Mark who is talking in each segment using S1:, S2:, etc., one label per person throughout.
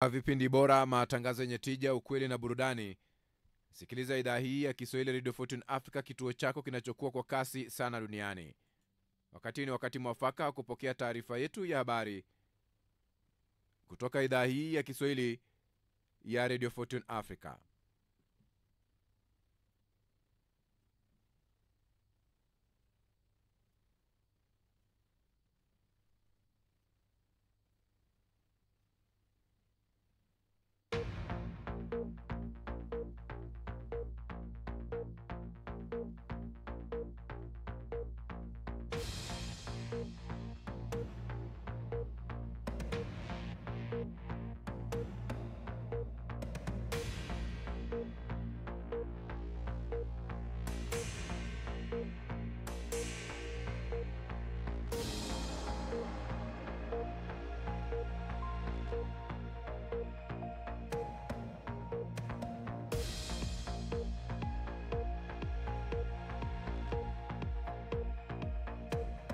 S1: Vipindi bora, matangazo yenye tija, ukweli na burudani. Sikiliza idhaa hii ya Kiswahili Radio Fortune Africa, kituo chako kinachokuwa kwa kasi sana duniani. Wakati ni wakati mwafaka wa kupokea taarifa yetu ya habari kutoka idhaa hii ya Kiswahili ya Radio Fortune Africa.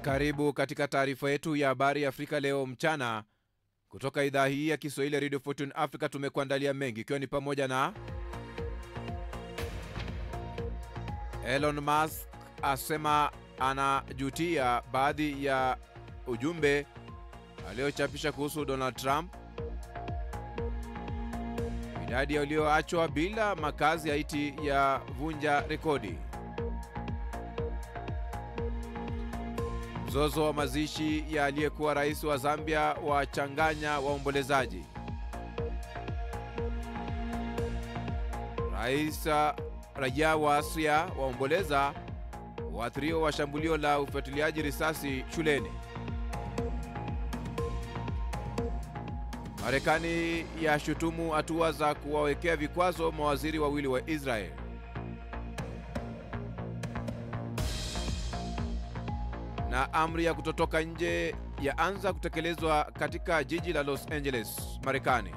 S1: Karibu katika taarifa yetu ya habari ya Afrika leo mchana kutoka idhaa hii ya Kiswahili Radio Fortune Africa. Tumekuandalia mengi, ikiwa ni pamoja na Elon Musk asema anajutia baadhi ya ujumbe aliochapisha kuhusu Donald Trump, idadi ya walioachwa bila makazi Haiti ya vunja rekodi, mzozo wa mazishi ya aliyekuwa rais wa Zambia wachanganya waombolezaji, raia wa Asia waomboleza waathiriwa wa shambulio la ufuatiliaji risasi shuleni. Marekani yashutumu hatua za kuwawekea vikwazo mawaziri wawili wa Israel. Na amri ya kutotoka nje yaanza kutekelezwa katika jiji la Los Angeles, Marekani.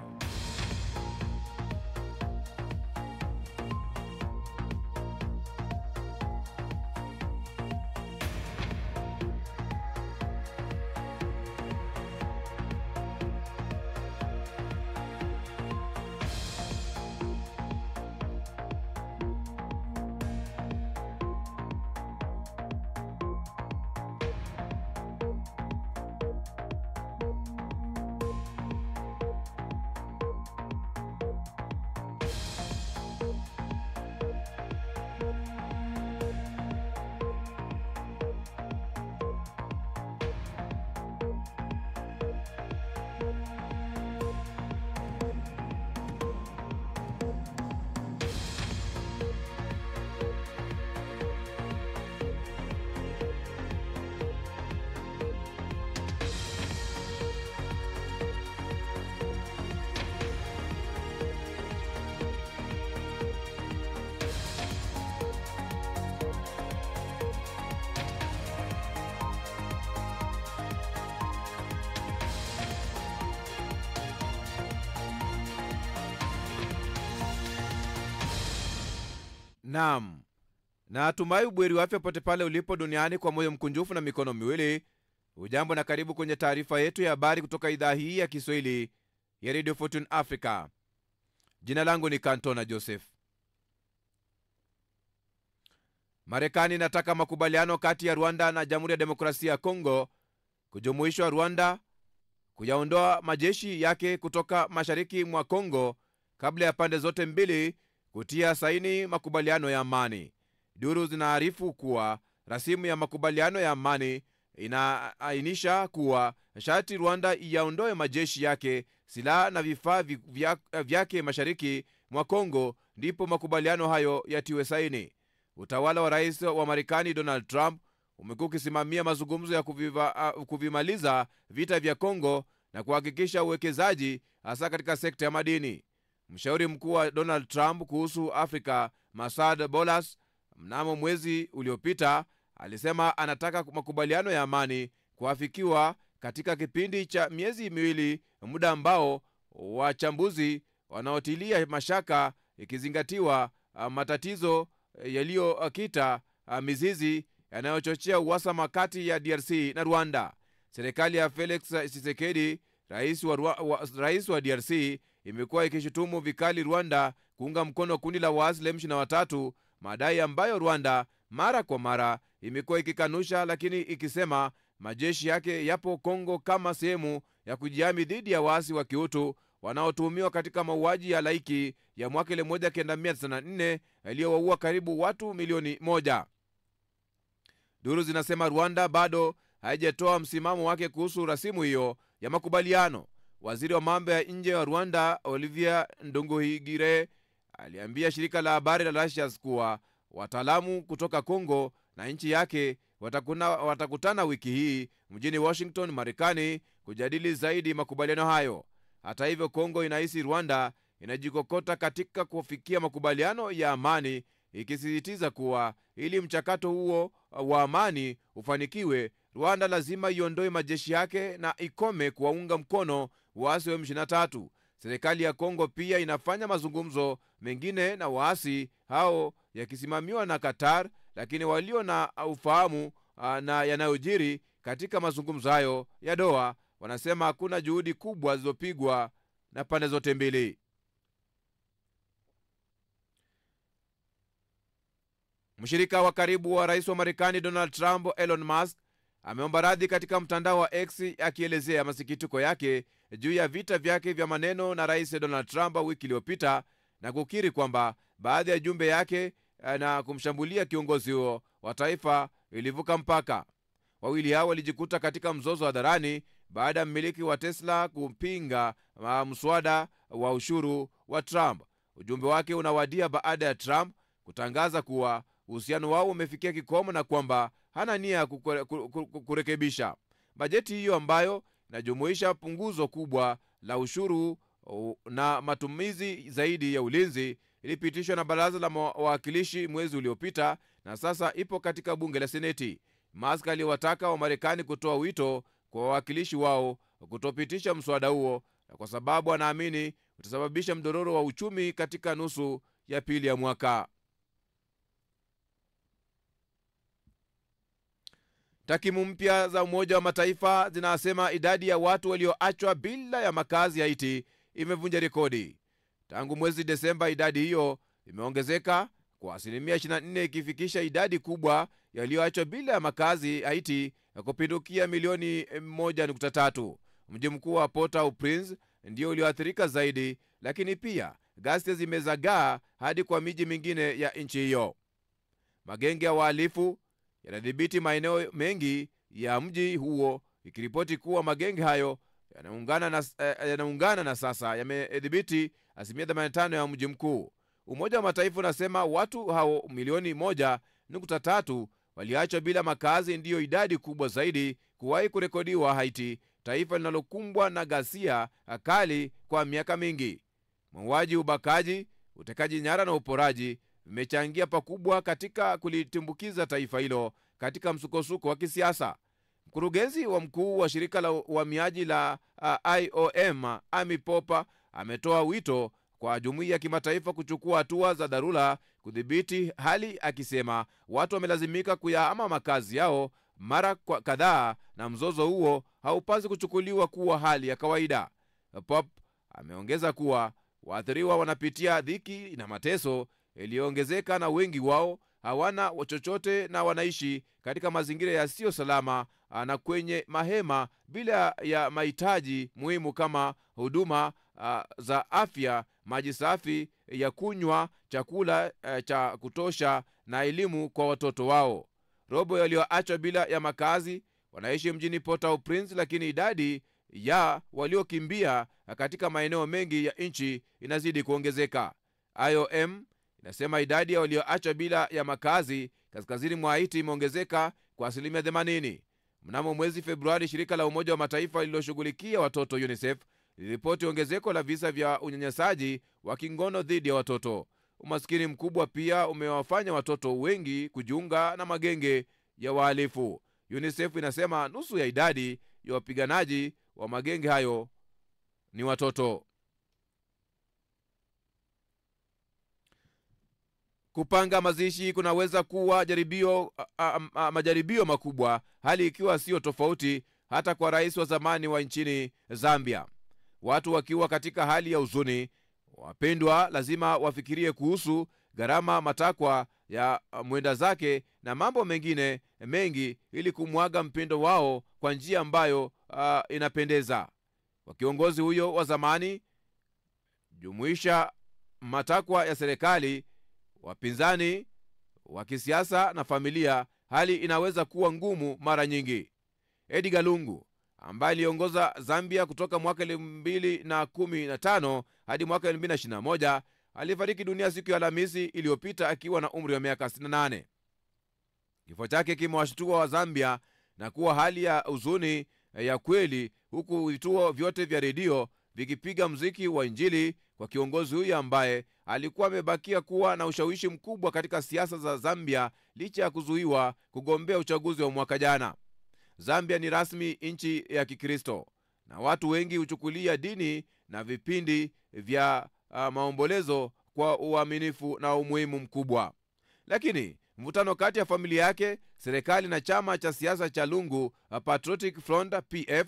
S1: Naam, na tumai ubweri wa afya pote pale ulipo duniani kwa moyo mkunjufu na mikono miwili. Ujambo na karibu kwenye taarifa yetu ya habari kutoka idhaa hii ya Kiswahili ya Radio Fortune Africa. Jina langu ni Kantona Joseph. Marekani inataka makubaliano kati ya Rwanda na Jamhuri ya Demokrasia ya Kongo kujumuishwa Rwanda kuyaondoa majeshi yake kutoka mashariki mwa Kongo kabla ya pande zote mbili kutia saini makubaliano ya amani. Duru zinaarifu kuwa rasimu ya makubaliano ya amani inaainisha kuwa sharti Rwanda yaondoe majeshi yake, silaha na vifaa vyake mashariki mwa Kongo, ndipo makubaliano hayo yatiwe saini. Utawala wa rais wa Marekani Donald Trump umekuwa ukisimamia mazungumzo ya kuvimaliza vita vya Kongo na kuhakikisha uwekezaji hasa katika sekta ya madini. Mshauri mkuu wa Donald Trump kuhusu Afrika, Masad Bolas, mnamo mwezi uliopita alisema anataka makubaliano ya amani kuafikiwa katika kipindi cha miezi miwili, muda ambao wachambuzi wanaotilia mashaka ikizingatiwa matatizo yaliyokita mizizi yanayochochea uhasama kati ya DRC na Rwanda. Serikali ya Felix Tshisekedi, rais wa DRC, imekuwa ikishutumu vikali Rwanda kuunga mkono kundi la waasi la M23, madai ambayo Rwanda mara kwa mara imekuwa ikikanusha, lakini ikisema majeshi yake yapo Kongo kama sehemu ya kujihami dhidi ya waasi wa Kihutu wanaotuhumiwa katika mauaji ya halaiki ya mwaka 1994 yaliyowaua karibu watu milioni 1. Duru zinasema Rwanda bado haijatoa msimamo wake kuhusu rasimu hiyo ya makubaliano. Waziri wa mambo ya nje wa Rwanda, Olivier Nduhungirehe, aliambia shirika la habari la Reuters kuwa wataalamu kutoka Kongo na nchi yake watakutana wiki hii mjini Washington, Marekani, kujadili zaidi makubaliano hayo. Hata hivyo, Kongo inahisi Rwanda inajikokota katika kufikia makubaliano ya amani, ikisisitiza kuwa ili mchakato huo wa amani ufanikiwe, Rwanda lazima iondoe majeshi yake na ikome kuwaunga mkono waasi wa M23. Serikali ya Kongo pia inafanya mazungumzo mengine na waasi hao yakisimamiwa na Qatar, lakini walio na ufahamu na yanayojiri katika mazungumzo hayo ya Doha wanasema hakuna juhudi kubwa zilizopigwa na pande zote mbili. Mshirika wa karibu wa rais wa Marekani Donald Trump, Elon Musk, ameomba radhi katika mtandao wa X akielezea masikitiko yake juu ya vita vyake vya maneno na rais Donald Trump wiki iliyopita, na kukiri kwamba baadhi ya jumbe yake na kumshambulia kiongozi huo wa taifa ilivuka mpaka. Wawili hao walijikuta katika mzozo hadharani baada ya mmiliki wa Tesla kupinga mswada wa ushuru wa Trump. Ujumbe wake unawadia baada ya Trump kutangaza kuwa uhusiano wao umefikia kikomo na kwamba hana nia kurekebisha. Bajeti hiyo ambayo inajumuisha punguzo kubwa la ushuru na matumizi zaidi ya ulinzi ilipitishwa na baraza la wawakilishi mwezi uliopita na sasa ipo katika bunge la Seneti. Musk aliwataka wa Marekani kutoa wito kwa wawakilishi wao kutopitisha mswada huo, kwa sababu anaamini utasababisha mdororo wa uchumi katika nusu ya pili ya mwaka. Takwimu mpya za Umoja wa Mataifa zinasema idadi ya watu walioachwa bila ya makazi Haiti imevunja rekodi. Tangu mwezi Desemba, idadi hiyo imeongezeka kwa asilimia 24, ikifikisha idadi kubwa yaliyoachwa bila ya makazi Haiti ya kupindukia milioni 1.3. Mji mkuu wa Port-au-Prince ndio ulioathirika zaidi, lakini pia ghasia zimezagaa hadi kwa miji mingine ya nchi hiyo. Magenge ya wahalifu yanadhibiti maeneo mengi ya mji huo, ikiripoti kuwa magenge hayo yanaungana na sasa yamedhibiti asilimia 85 ya mji mkuu. Umoja wa Mataifa unasema watu hao milioni 1.3 waliachwa bila makazi, ndiyo idadi kubwa zaidi kuwahi kurekodiwa Haiti, taifa linalokumbwa na ghasia kali kwa miaka mingi. Mauaji, ubakaji, utekaji nyara na uporaji vimechangia pakubwa katika kulitumbukiza taifa hilo katika msukosuko wa kisiasa. Mkurugenzi wa mkuu wa shirika la uhamiaji la IOM, Amy Popa, ametoa wito kwa jumuiya ya kimataifa kuchukua hatua za dharura kudhibiti hali, akisema watu wamelazimika kuyahama makazi yao mara kadhaa na mzozo huo haupaswi kuchukuliwa kuwa hali ya kawaida. Pop ameongeza kuwa waathiriwa wanapitia dhiki na mateso iliyoongezeka na wengi wao hawana chochote na wanaishi katika mazingira yasiyo salama na kwenye mahema bila ya mahitaji muhimu kama huduma za afya, maji safi ya kunywa, chakula cha kutosha na elimu kwa watoto wao. Robo walioachwa bila ya makazi wanaishi mjini Port-au-Prince, lakini idadi ya waliokimbia katika maeneo mengi ya nchi inazidi kuongezeka. IOM inasema idadi ya walioachwa bila ya makazi kaskazini mwa Haiti imeongezeka kwa asilimia 80. Mnamo mwezi Februari, shirika la Umoja wa Mataifa lililoshughulikia watoto UNICEF liliripoti ongezeko la visa vya unyanyasaji wa kingono dhidi ya watoto. Umaskini mkubwa pia umewafanya watoto wengi kujiunga na magenge ya wahalifu. UNICEF inasema nusu ya idadi ya wapiganaji wa magenge hayo ni watoto. Kupanga mazishi kunaweza kuwa majaribio makubwa, hali ikiwa sio tofauti hata kwa rais wa zamani wa nchini Zambia. watu wakiwa katika hali ya huzuni, wapendwa lazima wafikirie kuhusu gharama, matakwa ya mwenda zake na mambo mengine mengi, ili kumwaga mpendo wao kwa njia ambayo inapendeza. Kwa kiongozi huyo wa zamani, jumuisha matakwa ya serikali, wapinzani wa kisiasa na familia, hali inaweza kuwa ngumu mara nyingi. Edgar Lungu ambaye aliongoza Zambia kutoka mwaka 2015 hadi mwaka 2021 alifariki dunia siku ya Alhamisi iliyopita akiwa na umri wa miaka 68. Kifo chake kimewashtua wa Zambia na kuwa hali ya huzuni ya kweli, huku vituo vyote vya redio vikipiga mziki wa Injili kwa kiongozi huyu ambaye alikuwa amebakia kuwa na ushawishi mkubwa katika siasa za Zambia licha ya kuzuiwa kugombea uchaguzi wa mwaka jana. Zambia ni rasmi nchi ya Kikristo na watu wengi huchukulia dini na vipindi vya maombolezo kwa uaminifu na umuhimu mkubwa. Lakini mvutano kati ya familia yake, serikali na chama cha siasa cha Lungu Patriotic Front PF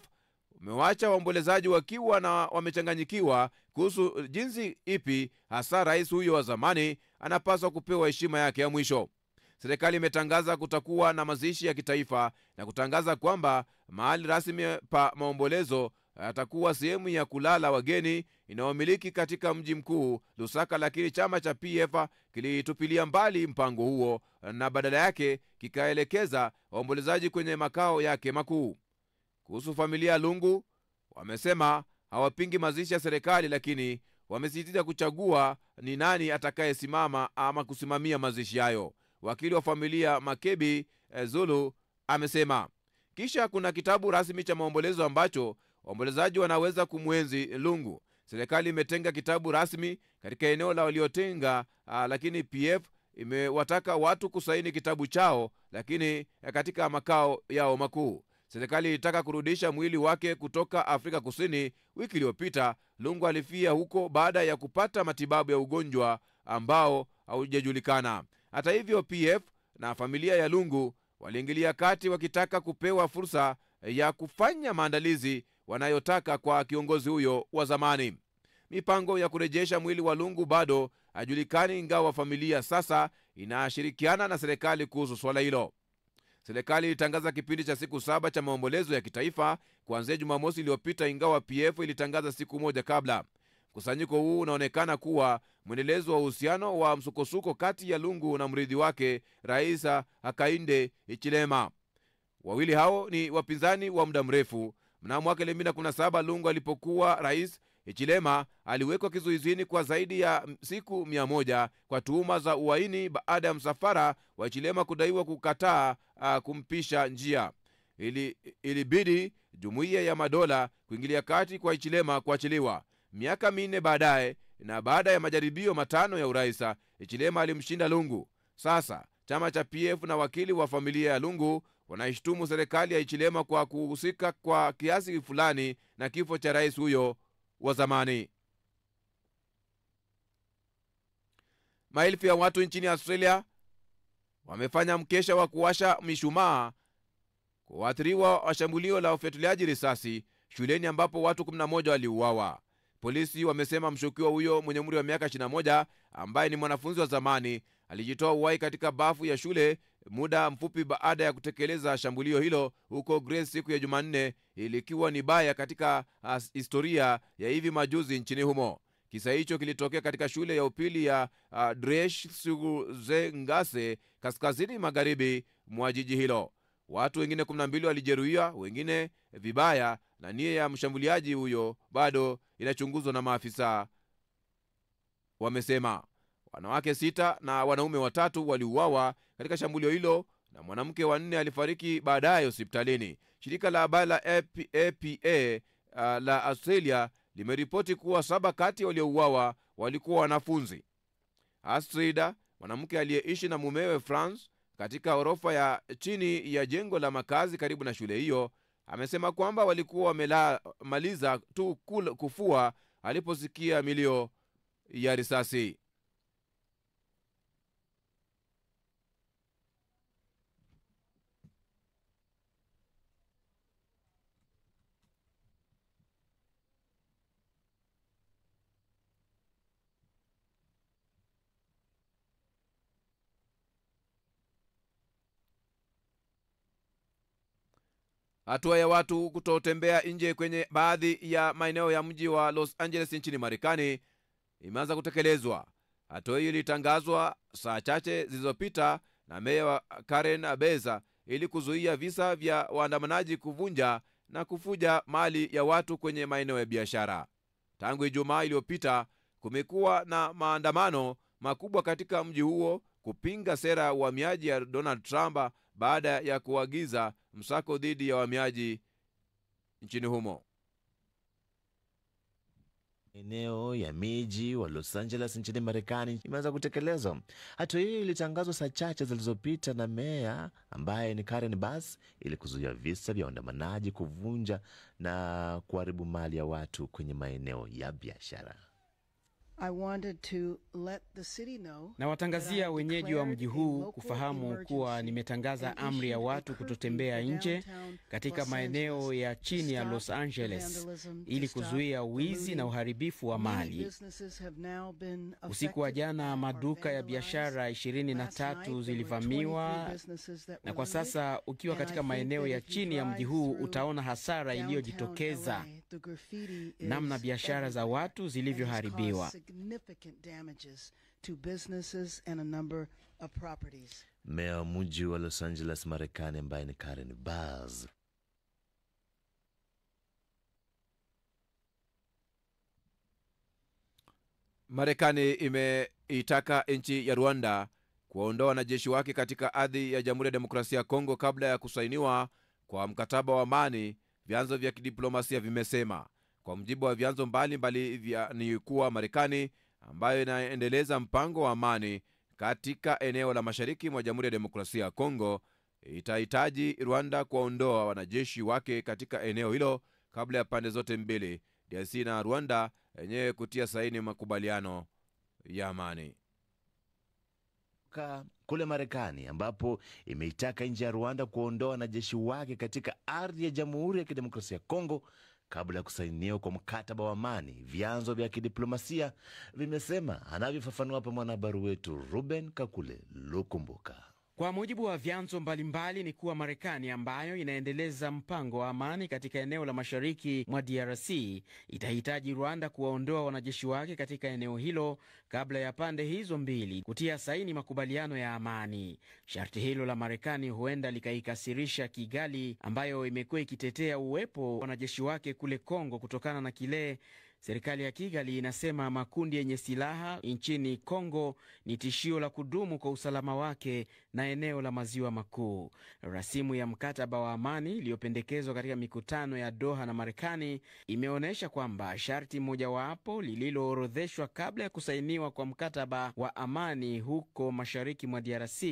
S1: umewacha waombolezaji wakiwa na wamechanganyikiwa kuhusu jinsi ipi hasa rais huyo wa zamani anapaswa kupewa heshima yake ya mwisho. Serikali imetangaza kutakuwa na mazishi ya kitaifa na kutangaza kwamba mahali rasmi pa maombolezo atakuwa sehemu ya kulala wageni inayomiliki katika mji mkuu Lusaka, lakini chama cha PF kilitupilia mbali mpango huo na badala yake kikaelekeza waombolezaji kwenye makao yake makuu. Kuhusu familia Lungu, wamesema hawapingi mazishi ya serikali, lakini wamesisitiza kuchagua ni nani atakayesimama ama kusimamia mazishi hayo. Wakili wa familia Makebi Zulu amesema kisha kuna kitabu rasmi cha maombolezo ambacho waombolezaji wanaweza kumwenzi Lungu. Serikali imetenga kitabu rasmi katika eneo la waliotenga, lakini PF imewataka watu kusaini kitabu chao, lakini katika makao yao makuu. Serikali ilitaka kurudisha mwili wake kutoka Afrika Kusini. Wiki iliyopita Lungu alifia huko baada ya kupata matibabu ya ugonjwa ambao haujajulikana. Hata hivyo, PF na familia ya Lungu waliingilia kati wakitaka kupewa fursa ya kufanya maandalizi wanayotaka kwa kiongozi huyo wa zamani. Mipango ya kurejesha mwili wa Lungu bado hajulikani, ingawa familia sasa inashirikiana na serikali kuhusu swala hilo. Serikali ilitangaza kipindi cha siku 7 cha maombolezo ya kitaifa kuanzia Jumamosi iliyopita, ingawa PF ilitangaza siku moja kabla. Mkusanyiko huu unaonekana kuwa mwendelezo wa uhusiano wa msukosuko kati ya Lungu na mrithi wake Rais Hakainde Hichilema. Wawili hao ni wapinzani wa muda mrefu. Mnamo mwaka 2017 Lungu alipokuwa rais, Hichilema aliwekwa kizuizini kwa zaidi ya siku 100 kwa tuhuma za uhaini baada ya msafara wa Hichilema kudaiwa kukataa kumpisha njia. Ilibidi Jumuiya ya Madola kuingilia kati kwa Hichilema kuachiliwa. Miaka 4 baadaye na baada ya majaribio 5 ya urais, Hichilema alimshinda Lungu. Sasa chama cha PF na wakili wa familia ya Lungu wanaishtumu serikali ya Hichilema kwa kuhusika kwa kiasi fulani na kifo cha rais huyo wa zamani. Maelfu ya watu nchini Australia wamefanya mkesha wa kuwasha mishumaa kwa waathiriwa wa shambulio la ufyatuliaji risasi shuleni ambapo watu 11 waliuawa. Polisi wamesema mshukiwa huyo mwenye umri wa miaka 21 ambaye ni mwanafunzi wa zamani alijitoa uhai katika bafu ya shule muda mfupi baada ya kutekeleza shambulio hilo huko Grace siku ya Jumanne, ilikiwa ni baya katika historia ya hivi majuzi nchini humo. Kisa hicho kilitokea katika shule ya upili ya Dresh Suguzengase kaskazini magharibi mwa jiji hilo. Watu wengine 12 walijeruhiwa, wengine vibaya, na nia ya mshambuliaji huyo bado inachunguzwa na maafisa wamesema. Wanawake 6 na wanaume 3 waliuawa katika shambulio hilo na mwanamke wa 4 alifariki baadaye hospitalini. Shirika la habari la APA la Australia limeripoti kuwa 7 kati waliouawa walikuwa wanafunzi. Astrida, mwanamke aliyeishi na mumewe France katika orofa ya chini ya jengo la makazi karibu na shule hiyo, amesema kwamba walikuwa wamemaliza tu kufua aliposikia milio ya risasi. Hatua ya watu kutotembea nje kwenye baadhi ya maeneo ya mji wa Los Angeles nchini Marekani imeanza kutekelezwa. Hatua hiyo ilitangazwa saa chache zilizopita na meya wa Karen Bass ili kuzuia visa vya waandamanaji kuvunja na kufuja mali ya watu kwenye maeneo ya biashara. Tangu Ijumaa iliyopita kumekuwa na maandamano makubwa katika mji huo kupinga sera ya uhamiaji ya Donald Trump baada ya kuagiza msako dhidi ya wahamiaji nchini humo.
S2: Eneo ya miji wa Los Angeles nchini Marekani imeanza kutekelezwa. Hatua hiyo ilitangazwa saa chache zilizopita na meya ambaye ni Karen Bass ili kuzuia visa vya waandamanaji kuvunja na kuharibu mali ya watu kwenye maeneo ya biashara.
S3: Na watangazia wenyeji wa mji huu kufahamu kuwa nimetangaza amri ya watu kutotembea nje katika maeneo ya chini ya Los Angeles ili kuzuia wizi na uharibifu wa mali. Usiku wa jana maduka ya biashara 23 zilivamiwa, na kwa sasa ukiwa katika maeneo ya chini ya mji huu utaona hasara iliyojitokeza, namna biashara za watu zilivyoharibiwa.
S2: Meya wa mji wa Los Angeles Marekani ambaye ni Karen Bass.
S1: Marekani imeitaka nchi ya Rwanda kuwaondoa wanajeshi wake katika ardhi ya Jamhuri ya Demokrasia ya Kongo kabla ya kusainiwa kwa mkataba wa amani, vyanzo vya kidiplomasia vimesema. Kwa mujibu wa vyanzo mbalimbali ni kuwa Marekani ambayo inaendeleza mpango wa amani katika eneo la mashariki mwa Jamhuri ya Demokrasia ya Kongo itahitaji Rwanda kuwaondoa wanajeshi wake katika eneo hilo kabla ya pande zote mbili, DRC na Rwanda, yenyewe kutia saini makubaliano ya amani.
S2: Kule Marekani ambapo imeitaka nchi ya Rwanda kuondoa wanajeshi wake katika ardhi ya Jamhuri ya Kidemokrasia ya Kongo kabla ya kusainiwa kwa mkataba wa amani, vyanzo vya kidiplomasia vimesema, anavyofafanua hapa mwanahabari wetu Ruben Kakule Lukumbuka.
S3: Kwa mujibu wa vyanzo mbalimbali ni kuwa Marekani ambayo inaendeleza mpango wa amani katika eneo la mashariki mwa DRC itahitaji Rwanda kuwaondoa wanajeshi wake katika eneo hilo kabla ya pande hizo mbili kutia saini makubaliano ya amani. Sharti hilo la Marekani huenda likaikasirisha Kigali ambayo imekuwa ikitetea uwepo wa wanajeshi wake kule Kongo kutokana na kile serikali ya Kigali inasema makundi yenye silaha nchini Kongo ni tishio la kudumu kwa usalama wake na eneo la maziwa makuu. Rasimu ya mkataba wa amani iliyopendekezwa katika mikutano ya Doha na Marekani imeonyesha kwamba sharti mojawapo lililoorodheshwa kabla ya kusainiwa kwa mkataba wa amani huko mashariki mwa DRC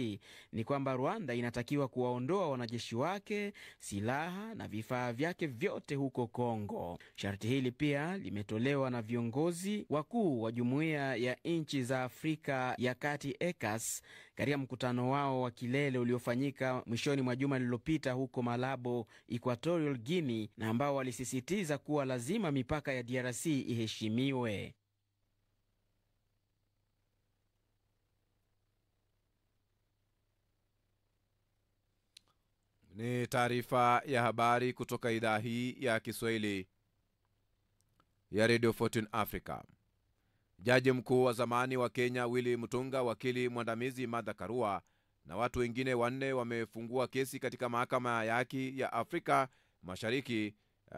S3: ni kwamba Rwanda inatakiwa kuwaondoa wanajeshi wake, silaha na vifaa vyake vyote huko Kongo. Sharti hili pia limetolewa na viongozi wakuu wa Jumuiya ya Nchi za Afrika ya Kati ECOWAS katika mkutano wao wa kilele uliofanyika mwishoni mwa juma lililopita huko Malabo, Equatorial Guinea, na ambao walisisitiza kuwa lazima mipaka ya DRC iheshimiwe.
S1: Ni taarifa ya habari kutoka idhaa hii ya Kiswahili ya Radio 14 Africa. Jaji mkuu wa zamani wa Kenya Willy Mutunga, wakili mwandamizi Martha Karua na watu wengine 4 wamefungua kesi katika mahakama ya haki ya Afrika Mashariki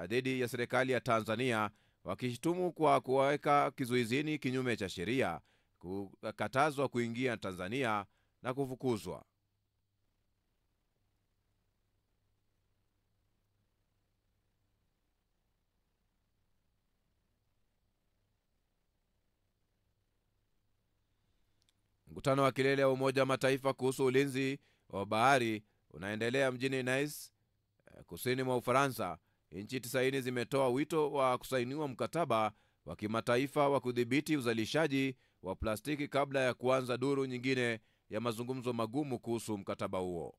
S1: dhidi ya serikali ya Tanzania, wakishtumu kwa kuwaweka kizuizini kinyume cha sheria, kukatazwa kuingia Tanzania na kufukuzwa. Mkutano wa kilele wa Umoja wa Mataifa kuhusu ulinzi wa bahari unaendelea mjini Nice, kusini mwa Ufaransa. Nchi 90 zimetoa wito wa kusainiwa mkataba wa kimataifa wa kudhibiti uzalishaji wa plastiki kabla ya kuanza duru nyingine ya mazungumzo magumu kuhusu mkataba huo.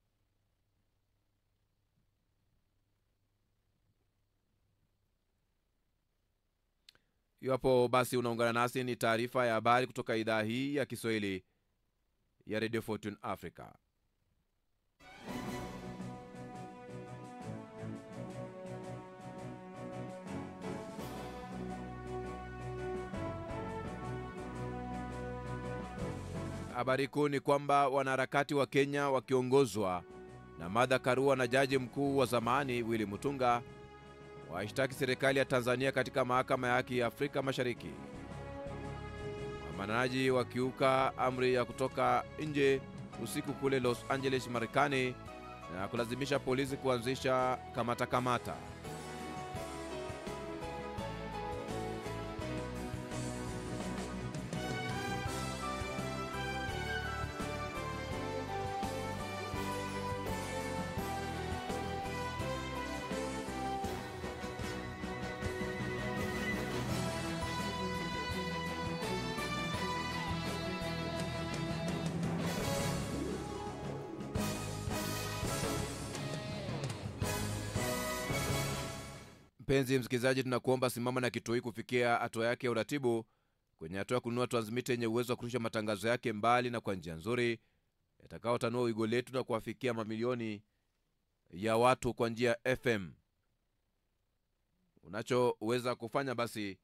S1: Iwapo basi unaungana nasi, ni taarifa ya habari kutoka idhaa hii ya Kiswahili ya Radio 14 Africa. habari kuu ni kwamba wanaharakati wa Kenya wakiongozwa na Martha Karua na jaji mkuu wa zamani Willy Mutunga washtaki serikali ya Tanzania katika mahakama ya haki ya Afrika Mashariki. Waandamanaji wakiuka amri ya kutoka nje usiku kule Los Angeles, Marekani, na kulazimisha polisi kuanzisha kamata. Mpenzi msikilizaji, tunakuomba simama na kituo hiki kufikia hatua yake ya uratibu kwenye hatua ya kununua transmitter yenye uwezo wa kurusha matangazo yake mbali na kwa njia nzuri itakayotanua wigo letu na kuwafikia mamilioni ya watu kwa njia FM. Unachoweza kufanya basi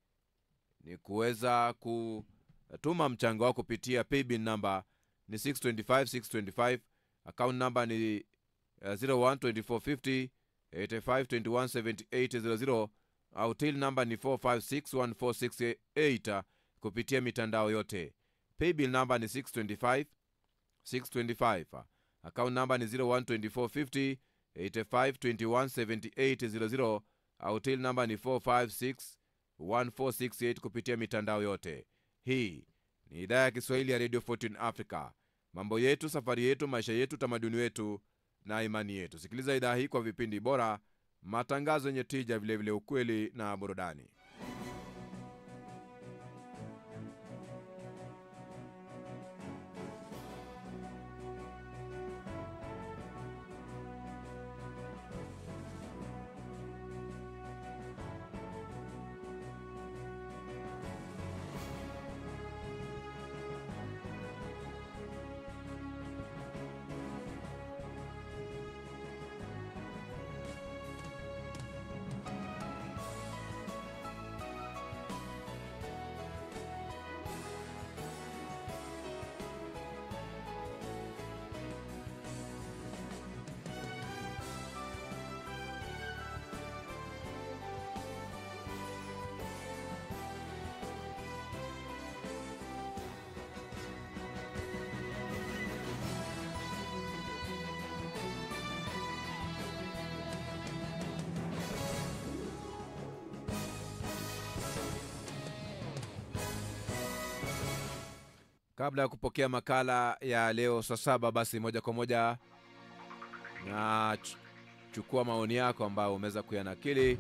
S1: ni kuweza kutuma mchango wako kupitia paybill number ni 625625, account number ni 012450 85217800, au till number ni 45614688 kupitia mitandao yote. Paybill number ni 625625, account number ni 012450 85217800, au till number ni 45614688 kupitia mitandao yote. Hii ni idhaa ya Kiswahili ya Radio Fortune Africa. Mambo yetu, safari yetu, maisha yetu, tamaduni wetu na imani yetu. Sikiliza idhaa hii kwa vipindi bora, matangazo yenye tija, vile vile ukweli na burudani. Kabla ya kupokea makala ya leo saa 7, basi moja kwa moja na chukua maoni yako ambayo umeweza kuyanakili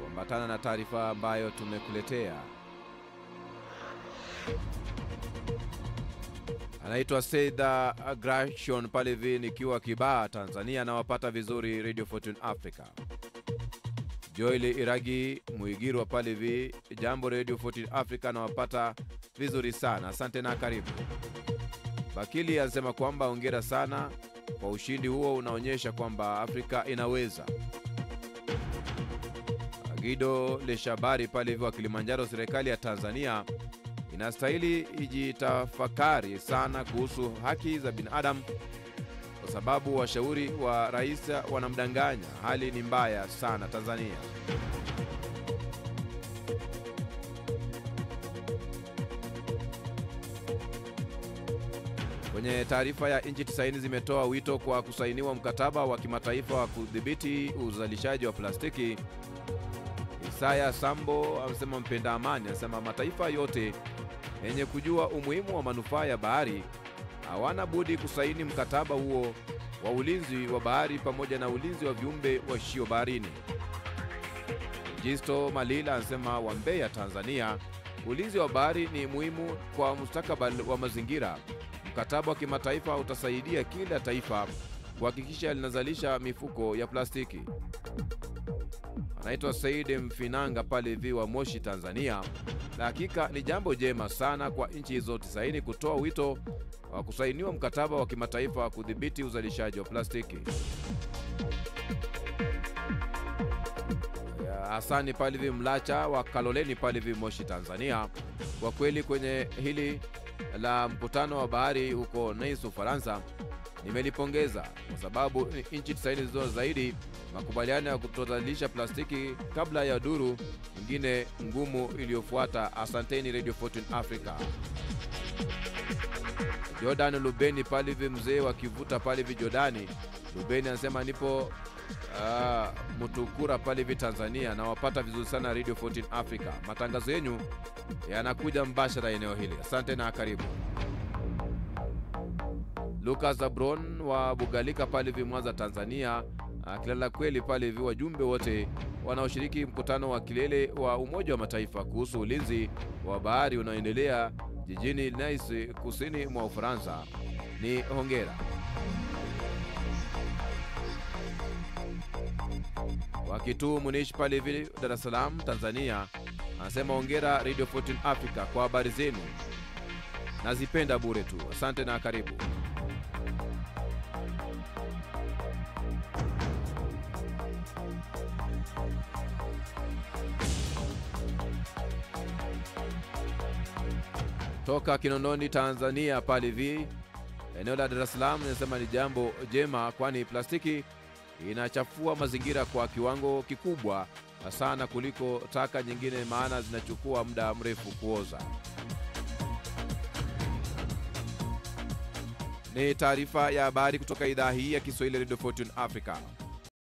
S1: kuambatana na taarifa ambayo tumekuletea. Anaitwa Seda Aggression Palevi nikiwa Kibaha, Tanzania, na wapata vizuri Radio Fortune Africa. Joel Iragi Muigiru wa Palevi, jambo Radio Fortune Africa, na wapata vizuri sana, asante na karibu. Bakili anasema kwamba hongera sana kwa ushindi huo, unaonyesha kwamba Afrika inaweza. Gido Leshabari Palevi wa Kilimanjaro, serikali ya Tanzania inastahili ijitafakari sana kuhusu haki za binadamu, kwa sababu washauri wa rais wanamdanganya. Hali ni mbaya sana Tanzania. Kwenye taarifa ya nchi 90 zimetoa wito kwa kusainiwa mkataba wa kimataifa wa kudhibiti uzalishaji wa plastiki. Isaya Sambo amesema mpenda amani, anasema mataifa yote yenye kujua umuhimu wa manufaa ya bahari hawana budi kusaini mkataba huo wa ulinzi wa bahari pamoja na ulinzi wa viumbe waishio baharini. Jisto Malila anasema wa Mbeya, Tanzania, ulinzi wa bahari ni muhimu kwa mustakabali wa mazingira. Mkataba wa kimataifa utasaidia kila taifa kuhakikisha linazalisha mifuko ya plastiki. Anaitwa Said Mfinanga Palevi wa Moshi, Tanzania. Na hakika ni jambo jema sana kwa nchi zote 90 kutoa wito wa kusainiwa mkataba wa kimataifa wa kudhibiti uzalishaji wa plastiki. Hasani pale hivi Mlacha wa Kaloleni pale hivi Moshi, Tanzania. Kwa kweli kwenye hili la mkutano wa bahari huko Nice, Ufaransa, nimelipongeza kwa sababu nchi 90 zilizo zaidi makubaliano ya kutotalisha plastiki kabla ya duru nyingine ngumu iliyofuata. Asanteni Radio 14 Africa. Jordan Lubeni pale hivi mzee wa Kivuta pale hivi Jordani. Lubeni anasema nipo Mutukura pale hivi Tanzania, na wapata vizuri sana Radio 14 Africa. Matangazo yenu yanakuja mbashara eneo hili. Asante na karibu. Lucas Zabron wa Bugalika pale hivi Mwanza, Tanzania. Kilala kweli pale hivi wajumbe wote wanaoshiriki mkutano wa kilele wa Umoja wa Mataifa kuhusu ulinzi wa bahari unaoendelea jijini Nice, kusini mwa Ufaransa, ni hongera. Wakitu Munish pale hivi Dar es Salaam, Tanzania, anasema hongera Radio 14 Africa kwa habari zenu, nazipenda bure tu. Asante na karibu. Toka Kinondoni, Tanzania pale hivi eneo la Dar es Salaam, anasema ni jambo jema, kwani plastiki inachafua mazingira kwa kiwango kikubwa sana kuliko taka nyingine, maana zinachukua muda mrefu kuoza. Ni taarifa ya habari kutoka idhaa hii ya Kiswahili Radio 14 Africa.